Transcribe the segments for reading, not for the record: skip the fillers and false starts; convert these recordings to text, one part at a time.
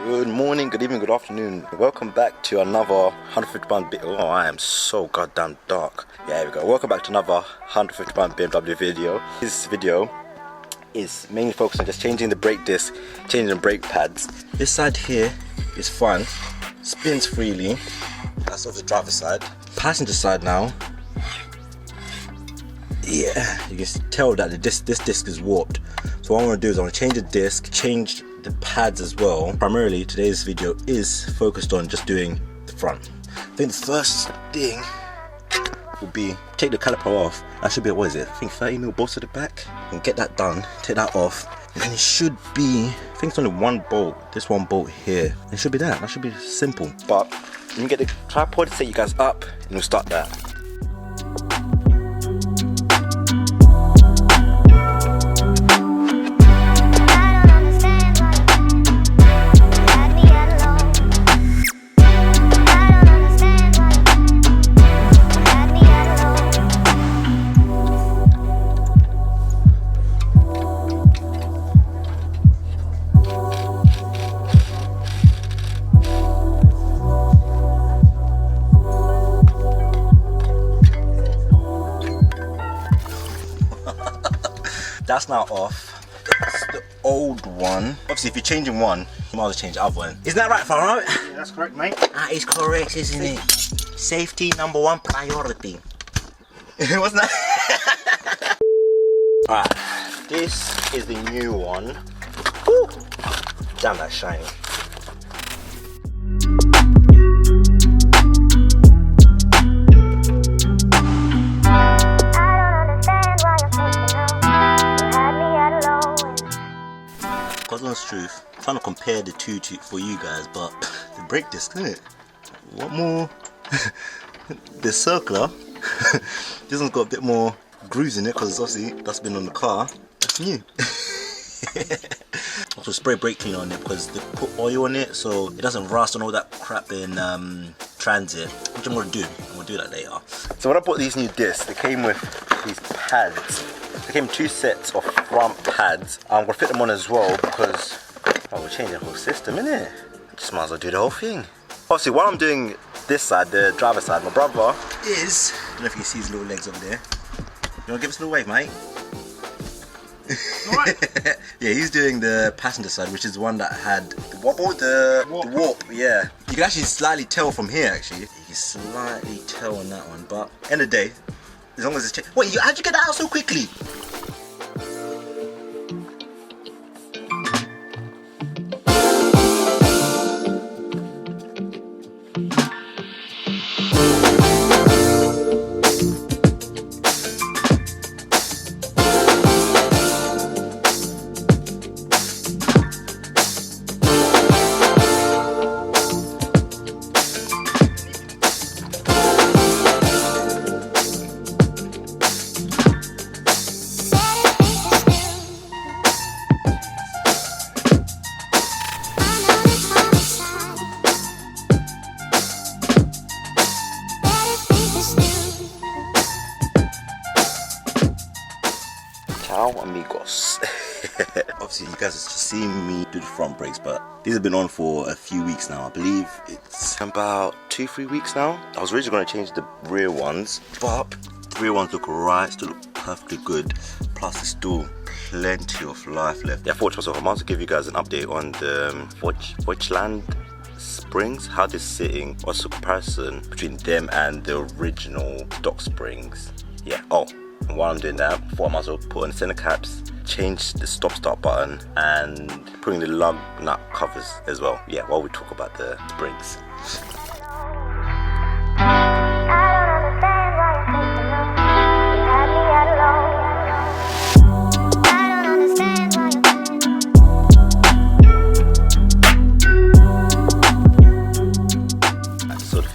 Good morning, good evening, good afternoon. Welcome back to another £150 bit. Oh, I am so goddamn dark. Yeah, here we go. Welcome back to another £150 BMW video. This video is mainly focused on just changing the brake disc, changing the brake pads. This side here is fun, spins freely. That's off the driver's side. Passenger side now. Yeah, you can tell that this disc is warped. So what I want to do is I want to change the disc, change the pads as well. Primarily today's video is focused on just doing the front. I think the first thing will be take the caliper off. That should be, what is it? I think 30mm bolts at the back. And get that done, take that off. And then it should be, I think it's only one bolt, this one bolt here. It should be that should be simple. But let me get the tripod, set you guys up, and we'll start that. That's now off. That's the old one. Obviously, if you're changing one, you might as well change the other one. Isn't that right, Farrow? Yeah, that's correct, mate. That is correct, isn't it? Safety #1 priority. Wasn't that? Alright, this is the new one. Woo! Damn, that's shiny. God's truth, I'm trying to compare the two for you guys, but the brake disc, isn't it? What more? The circular. This one's got a bit more grooves in it because obviously that's been on the car. That's new. Also spray brake cleaner on it because they put oil on it so it doesn't rust and all that crap in transit, which I'm going to do. I'm going to do that later. So when I bought these new discs, they came with these pads. They came 2 sets of front pads. I'm going to fit them on as well because we're changing the whole system, innit? Just might as well do the whole thing. Obviously, while I'm doing this side, the driver's side, my brother is, I don't know if you can see his little legs over there. You want to give us a little wave, mate? Alright. Yeah, he's doing the passenger side, which is the one that had the wobble, the warp, yeah. You can actually slightly tell from here, actually. You can slightly tell on that one, but end of the day, as long as it's wait, how'd you get that out so quickly? Ciao amigos. Obviously you guys have just seen me do the front brakes, but these have been on for a few weeks now. I believe it's about 2-3 weeks now. I was originally going to change the rear ones, but the rear ones look right, still look perfectly good, plus there's still plenty of life left. Yeah, I thought to myself I might as well give you guys an update on the Vogtland springs, how they're sitting, what's the comparison between them and the original stock springs. Yeah, and while I'm doing that, I thought I might as well put on the center caps, change the stop-start button, and putting the lug nut covers as well. Yeah, while we talk about the springs.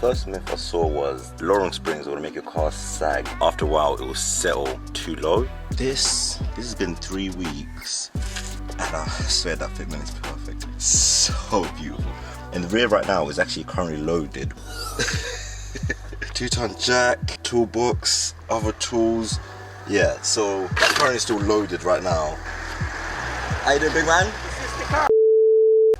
First myth I saw was lowering springs are going to make your car sag. After a while it will settle too low. This has been 3 weeks and I swear that fitment is perfect. So beautiful. And the rear right now is actually currently loaded. 2-ton jack, toolbox, other tools. Yeah, so that's currently still loaded right now. How you doing, big man?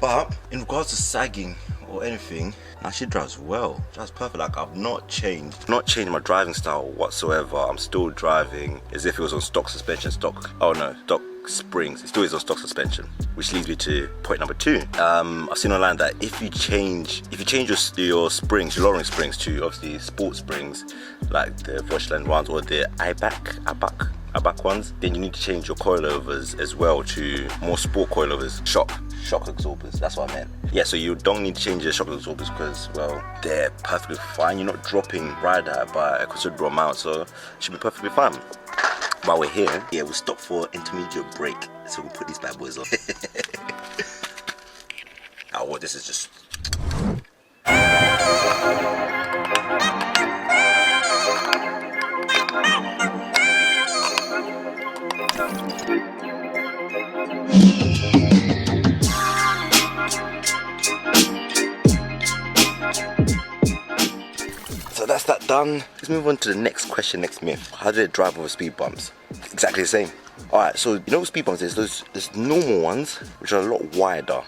But in regards to sagging or anything, now she drives well. Drives perfect. Like I've not changed my driving style whatsoever. I'm still driving as if it was on stock suspension, stock springs. It still is on stock suspension, which leads me to point number 2. I've seen online that if you change your springs, your lowering springs to obviously sport springs like the Vogtland ones or the ABAC ones, then you need to change your coilovers as well to more sport coilovers, shock absorbers. That's what I meant. Yeah, so you don't need to change your shock absorbers because, well, they're perfectly fine. You're not dropping ride height by a considerable amount, so it should be perfectly fine. While we're here, yeah, we'll stop for intermediate break, so we'll put these bad boys on. Oh, well, this is just... So that's that done. Let's move on to the next question, next myth. How did it drive over speed bumps? Exactly the same. Alright, so you know speed bumps, there's normal ones which are a lot wider.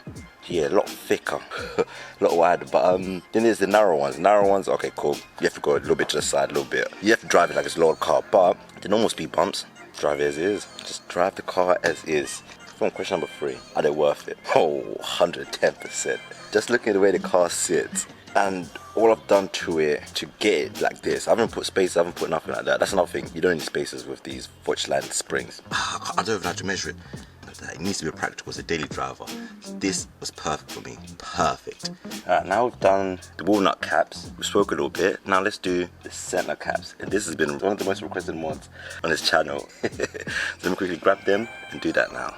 Yeah, a lot thicker. A lot wider. But then there's the narrow ones. Narrow ones, okay, cool. You have to go a little bit to the side, a little bit. You have to drive it like it's a lower car. But the normal speed bumps, drive it as is. Just drive the car as is. From question number 3, are they worth it? Oh, 110%. Just looking at the way the car sits and all I've done to it to get it like this. I haven't put spaces, I haven't put nothing like that. That's another thing. You don't need spaces with these Vogtland springs. I don't even know how to measure it. It needs to be practical as a daily driver. This was perfect for me. Perfect. Alright, now we've done the walnut caps. We spoke a little bit. Now let's do the center caps. And this has been one of the most requested mods on this channel. So let me quickly grab them and do that now.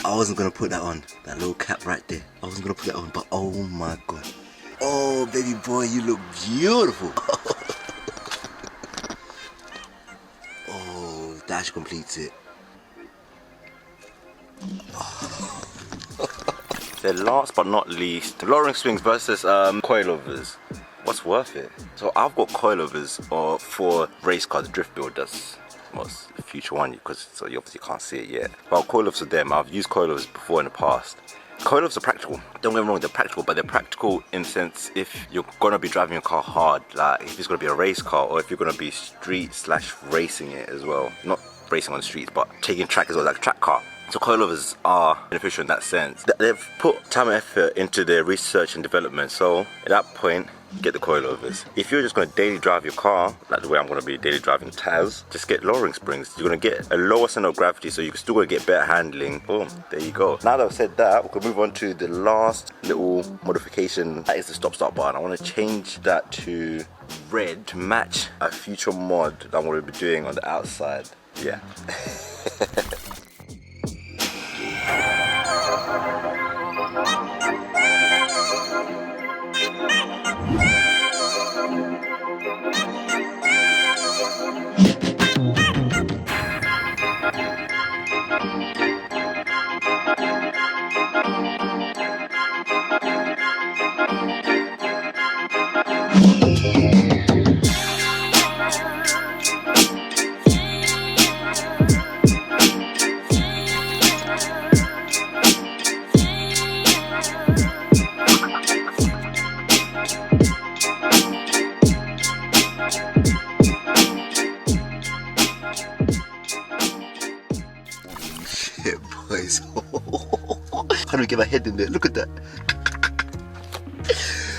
I wasn't gonna put that on, that little cap right there. I wasn't gonna put that on, but oh my god. Oh baby boy, you look beautiful. Oh, that actually completes it. Oh. So last but not least, lowering springs versus coilovers. What's worth it? So I've got coilovers for race cars, drift build. That's most future one because so you obviously can't see it yet. Well, coilovers are them. I've used coilovers before in the past. Coilovers are practical. Don't get me wrong, they're practical, but they're practical in the sense if you're gonna be driving your car hard, like if it's gonna be a race car or if you're gonna be street/racing it as well. Not racing on the streets, but taking track as well, like a track car. So coilovers are beneficial in that sense. They've put time and effort into their research and development. So at that point, get the coilovers. If you're just going to daily drive your car, like the way I'm going to be daily driving Taz, just get lowering springs. You're going to get a lower center of gravity, so you're still going to get better handling. Boom, there you go. Now that I've said that, we can move on to the last little modification. That is the stop-start button. I want to change that to red to match a future mod that I'm going to be doing on the outside. Yeah. Boys, can't even get my head in there. Look at that.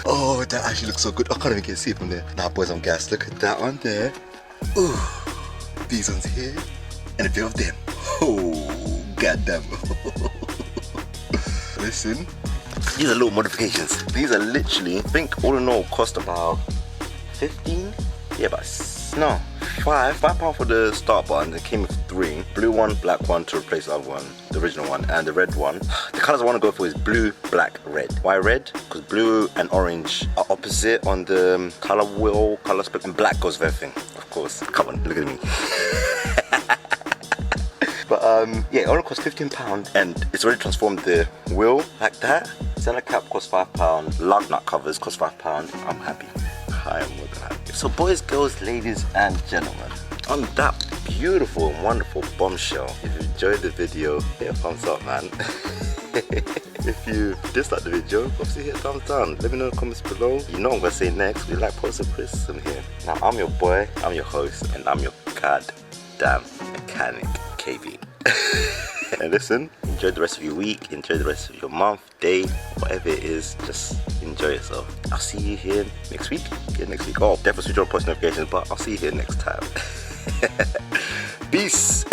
Oh, that actually looks so good. I can't even get to see it from there. Nah, boys, I'm gassed. Look at that one there. Ooh, these ones here, and a bit of them. Oh, goddamn. Listen, these are little modifications. These are literally, I think all in all, cost about 15. Yeah, about no, £5 for the start button. It came with 3, blue one, black one to replace the other one, the original one, and the red one. The colors I want to go for is blue, black, red. Why red? Because blue and orange are opposite on the color wheel, color spectrum. Black goes with everything, of course. Come on, look at me. But yeah, it only costs £15 and it's already transformed the wheel like that. Center cap costs £5, lug nut covers cost £5. I'm happy. I am more than happy. So boys, girls, ladies and gentlemen, on that beautiful and wonderful bombshell, if you enjoyed the video, hit a thumbs up, man. If you dislike the video, obviously hit a thumbs down. Let me know in the comments below. You know what I'm going to say next. We like positive criticism here. Now I'm your boy, I'm your host, and I'm your goddamn mechanic, KB. And listen, enjoy the rest of your week, enjoy the rest of your month, day, whatever it is, just enjoy yourself. I'll see you here next week. Oh, definitely switch on post notifications, but I'll see you here next time. Peace.